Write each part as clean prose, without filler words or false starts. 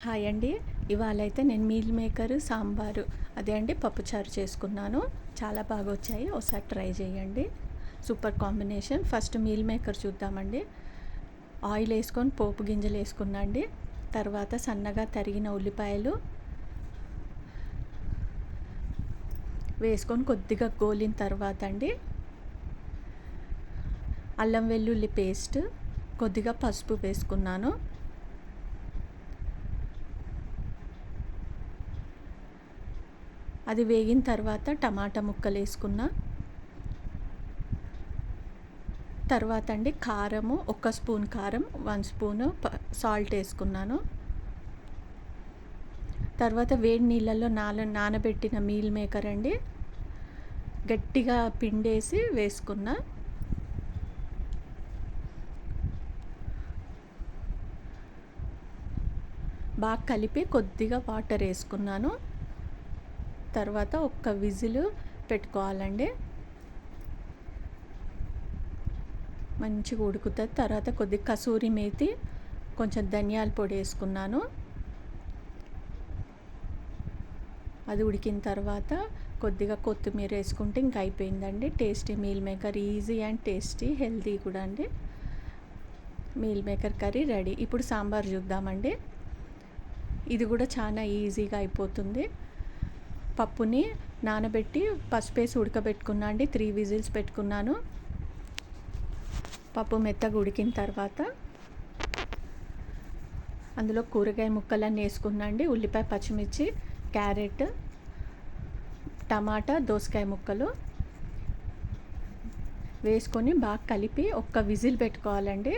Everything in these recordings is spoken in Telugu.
హాయ్ అండి. ఇవాళ అయితే నేను మీల్ మేకర్ సాంబారు అదే అండి పప్పుచారు చేసుకున్నాను. చాలా బాగా వచ్చాయి. ఒకసారి ట్రై చేయండి. Super combination. First meal maker చూద్దామండి. ఆయిల్ వేసుకొని పోపు గింజలు వేసుకున్నా అండి. తర్వాత సన్నగా తరిగిన ఉల్లిపాయలు వేసుకొని కొద్దిగా గోలిన తర్వాత అండి అల్లం వెల్లుల్లి పేస్ట్, కొద్దిగా పసుపు వేసుకున్నాను. అది వేగిన తర్వాత టమాటా ముక్కలు వేసుకున్నా. తర్వాత అండి కారము, 1 స్పూన్ కారం, 1 స్పూను సాల్ట్ వేసుకున్నాను. తర్వాత వేడి నీళ్ళల్లో నానబెట్టిన మీల్ మేకర్ అండి గట్టిగా పిండేసి వేసుకున్నా. బాగా కలిపి కొద్దిగా వాటర్ వేసుకున్నాను. తర్వాత ఒక్క విజిల్ పెట్టుకోవాలండి. మంచిగా ఉడుకుతుంది. తర్వాత కొద్దిగా కసూరి మేతి, కొంచెం ధనియాల పొడి వేసుకున్నాను. అది ఉడికిన తర్వాత కొద్దిగా కొత్తిమీర వేసుకుంటే ఇంకా అయిపోయిందండి. Tasty meal maker, easy and tasty, healthy కూడా అండి. Meal maker curry ready. ఇప్పుడు సాంబార్ చూద్దామండి. ఇది కూడా చాలా ఈజీగా అయిపోతుంది. పప్పుని నానబెట్టి పసుపేసి ఉడకబెట్టుకున్నా అండి. 3 విజిల్స్ పెట్టుకున్నాను. పప్పు మెత్తగా ఉడికిన తర్వాత అందులో కూరగాయ ముక్కలన్నీ వేసుకున్నా అండి. ఉల్లిపాయ, పచ్చిమిర్చి, క్యారెట్, టమాటా, దోసకాయ ముక్కలు వేసుకొని బాగా కలిపి ఒక్క విజిల్ పెట్టుకోవాలండి.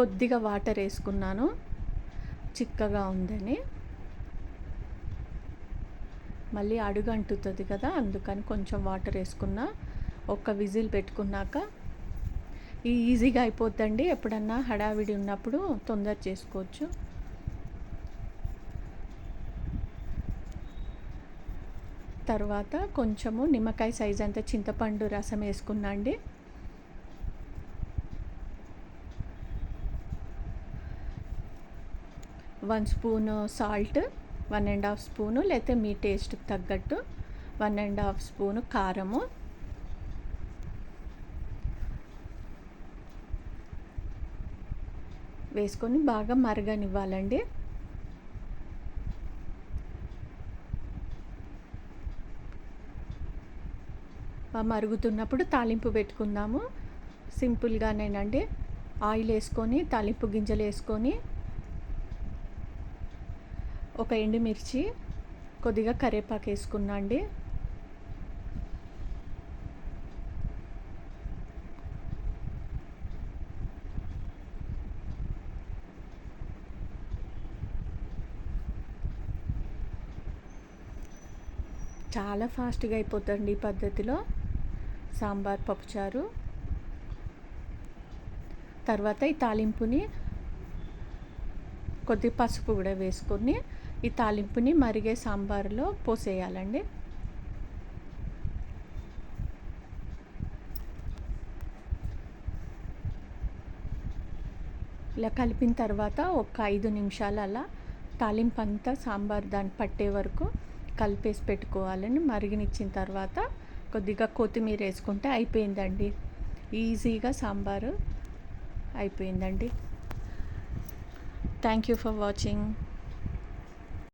కొద్దిగా వాటర్ వేసుకున్నాను చిక్కగా ఉందని. మళ్ళీ అడుగు అంటుతుంది కదా, అందుకని కొంచెం వాటర్ వేసుకున్నా. ఒక్క విజిల్ పెట్టుకున్నాక ఈజీగా అయిపోద్దండి. ఎప్పుడన్నా హడావిడి ఉన్నప్పుడు తొందర చేసుకోవచ్చు. తర్వాత కొంచెము నిమ్మకాయ సైజ్ అంత చింతపండు రసం వేసుకున్నా అండి. వన్ స్పూను సాల్ట్, 1.5 స్పూను, లేకపోతే మీ టేస్ట్కి తగ్గట్టు 1.5 స్పూను కారము, వేసుకొని బాగా మరగనివ్వాలండి. మరుగుతున్నప్పుడు తాలింపు పెట్టుకుందాము. సింపుల్గానేనండి. ఆయిల్ వేసుకొని తాలింపు గింజలు వేసుకొని ఒక ఎండుమిర్చి, కొద్దిగా కరివేపాకు వేసుకున్నా అండి. చాలా ఫాస్ట్గా అయిపోతుంది ఈ పద్ధతిలో సాంబార్, పప్పుచారు. తర్వాత ఈ తాలింపుని కొద్ది పసుపు కూడా వేసుకొని ఈ తాలింపుని మరిగే సాంబార్లో పోసేయాలండి. ఇలా కలిపిన తర్వాత ఒక 5 నిమిషాలు అలా తాలింపు అంతా సాంబార్ దాన్ని పట్టే వరకు కలిపేసి పెట్టుకోవాలని. మరిగినిచ్చిన తర్వాత కొద్దిగా కొత్తిమీర వేసుకుంటే అయిపోయిందండి. ఈజీగా సాంబారు అయిపోయిందండి. Thank you for watching.